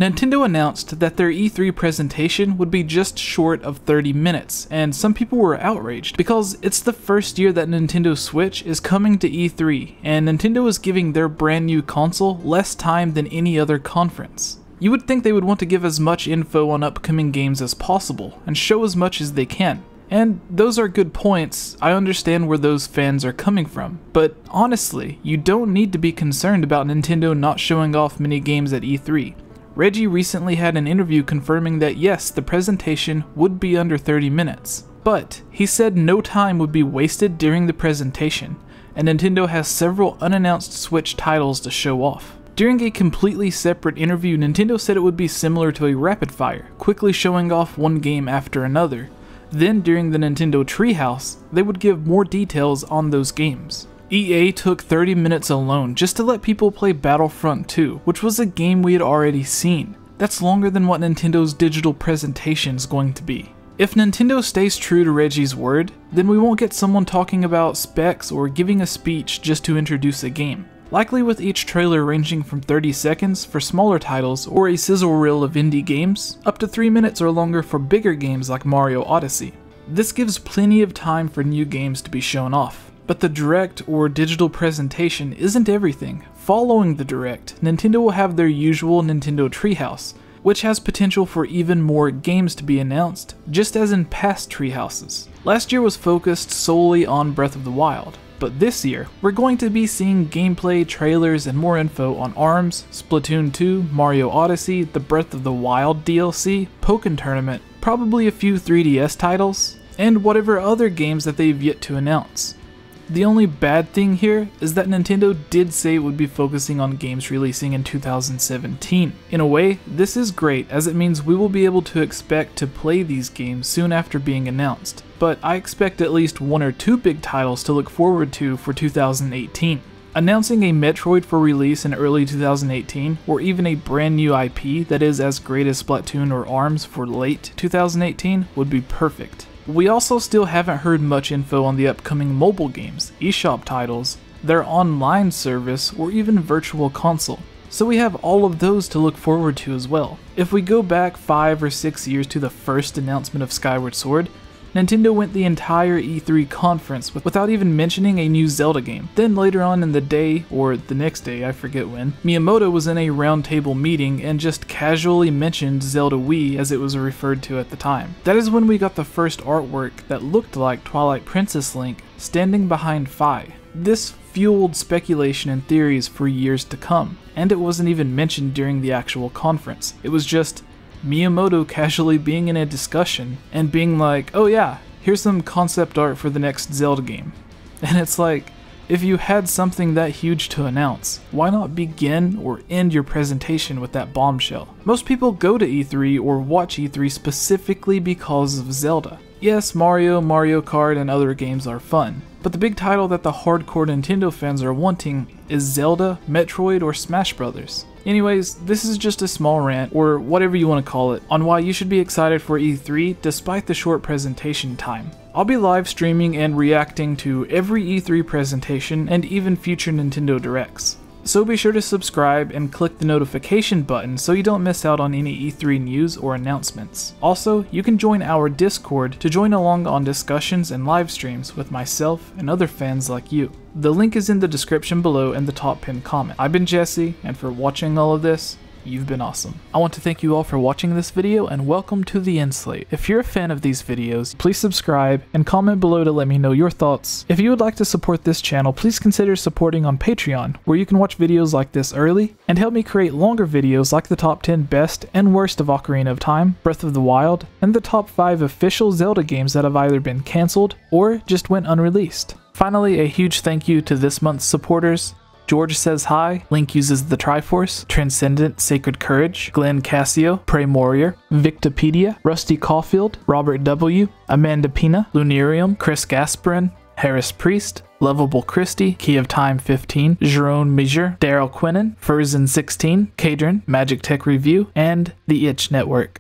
Nintendo announced that their E3 presentation would be just short of 30 minutes, and some people were outraged because it's the first year that Nintendo Switch is coming to E3, and Nintendo is giving their brand new console less time than any other conference. You would think they would want to give as much info on upcoming games as possible, and show as much as they can. And those are good points. I understand where those fans are coming from, but honestly, you don't need to be concerned about Nintendo not showing off many games at E3. Reggie recently had an interview confirming that yes, the presentation would be under 30 minutes, but he said no time would be wasted during the presentation, and Nintendo has several unannounced Switch titles to show off. During a completely separate interview, Nintendo said it would be similar to a rapid fire, quickly showing off one game after another. Then during the Nintendo Treehouse, they would give more details on those games. EA took 30 minutes alone just to let people play Battlefront 2, which was a game we had already seen. That's longer than what Nintendo's digital presentation is going to be. If Nintendo stays true to Reggie's word, then we won't get someone talking about specs or giving a speech just to introduce a game. Likely with each trailer ranging from 30 seconds for smaller titles or a sizzle reel of indie games, up to 3 minutes or longer for bigger games like Mario Odyssey. This gives plenty of time for new games to be shown off. But the Direct or digital presentation isn't everything. Following the Direct, Nintendo will have their usual Nintendo Treehouse, which has potential for even more games to be announced, just as in past Treehouses. Last year was focused solely on Breath of the Wild, but this year, we're going to be seeing gameplay, trailers, and more info on ARMS, Splatoon 2, Mario Odyssey, the Breath of the Wild DLC, Pokken Tournament, probably a few 3DS titles, and whatever other games that they've yet to announce. The only bad thing here is that Nintendo did say it would be focusing on games releasing in 2017. In a way, this is great as it means we will be able to expect to play these games soon after being announced, but I expect at least 1 or 2 big titles to look forward to for 2018. Announcing a Metroid for release in early 2018, or even a brand new IP that is as great as Splatoon or ARMS for late 2018 would be perfect. We also still haven't heard much info on the upcoming mobile games, eShop titles, their online service, or even virtual console. So we have all of those to look forward to as well. If we go back 5 or 6 years to the first announcement of Skyward Sword, Nintendo went the entire E3 conference without even mentioning a new Zelda game. Then later on in the day, or the next day, I forget when, Miyamoto was in a roundtable meeting and just casually mentioned Zelda Wii as it was referred to at the time. That is when we got the first artwork that looked like Twilight Princess Link standing behind Fi. This fueled speculation and theories for years to come, and it wasn't even mentioned during the actual conference. It was just Miyamoto casually being in a discussion and being like, oh yeah, here's some concept art for the next Zelda game. And it's like, if you had something that huge to announce, why not begin or end your presentation with that bombshell? Most people go to E3 or watch E3 specifically because of Zelda. Yes, Mario, Mario Kart, and other games are fun, but the big title that the hardcore Nintendo fans are wanting is Zelda, Metroid, or Smash Brothers. Anyways, this is just a small rant, or whatever you want to call it, on why you should be excited for E3 despite the short presentation time. I'll be live streaming and reacting to every E3 presentation and even future Nintendo Directs. So be sure to subscribe and click the notification button so you don't miss out on any E3 news or announcements. Also, you can join our Discord to join along on discussions and live streams with myself and other fans like you. The link is in the description below and the top pinned comment. I've been Jesse, and for watching all of this, you've been awesome. I want to thank you all for watching this video and welcome to the End Slate. If you're a fan of these videos, please subscribe and comment below to let me know your thoughts. If you would like to support this channel, please consider supporting on Patreon, where you can watch videos like this early and help me create longer videos like the top 10 best and worst of Ocarina of Time, Breath of the Wild, and the top 5 official Zelda games that have either been cancelled or just went unreleased. Finally, a huge thank you to this month's supporters: George Says Hi, Link Uses the Triforce, Transcendent Sacred Courage, Glenn Cassio, Prey Warrior, Victopedia, Rusty Caulfield, Robert W., Amanda Pina, Lunarium, Chris Gasparin, Harris Priest, Lovable Christie, Key of Time 15, Jerome Major, Daryl Quinnen, Furzin 16, Kadron, Magic Tech Review, and The Itch Network.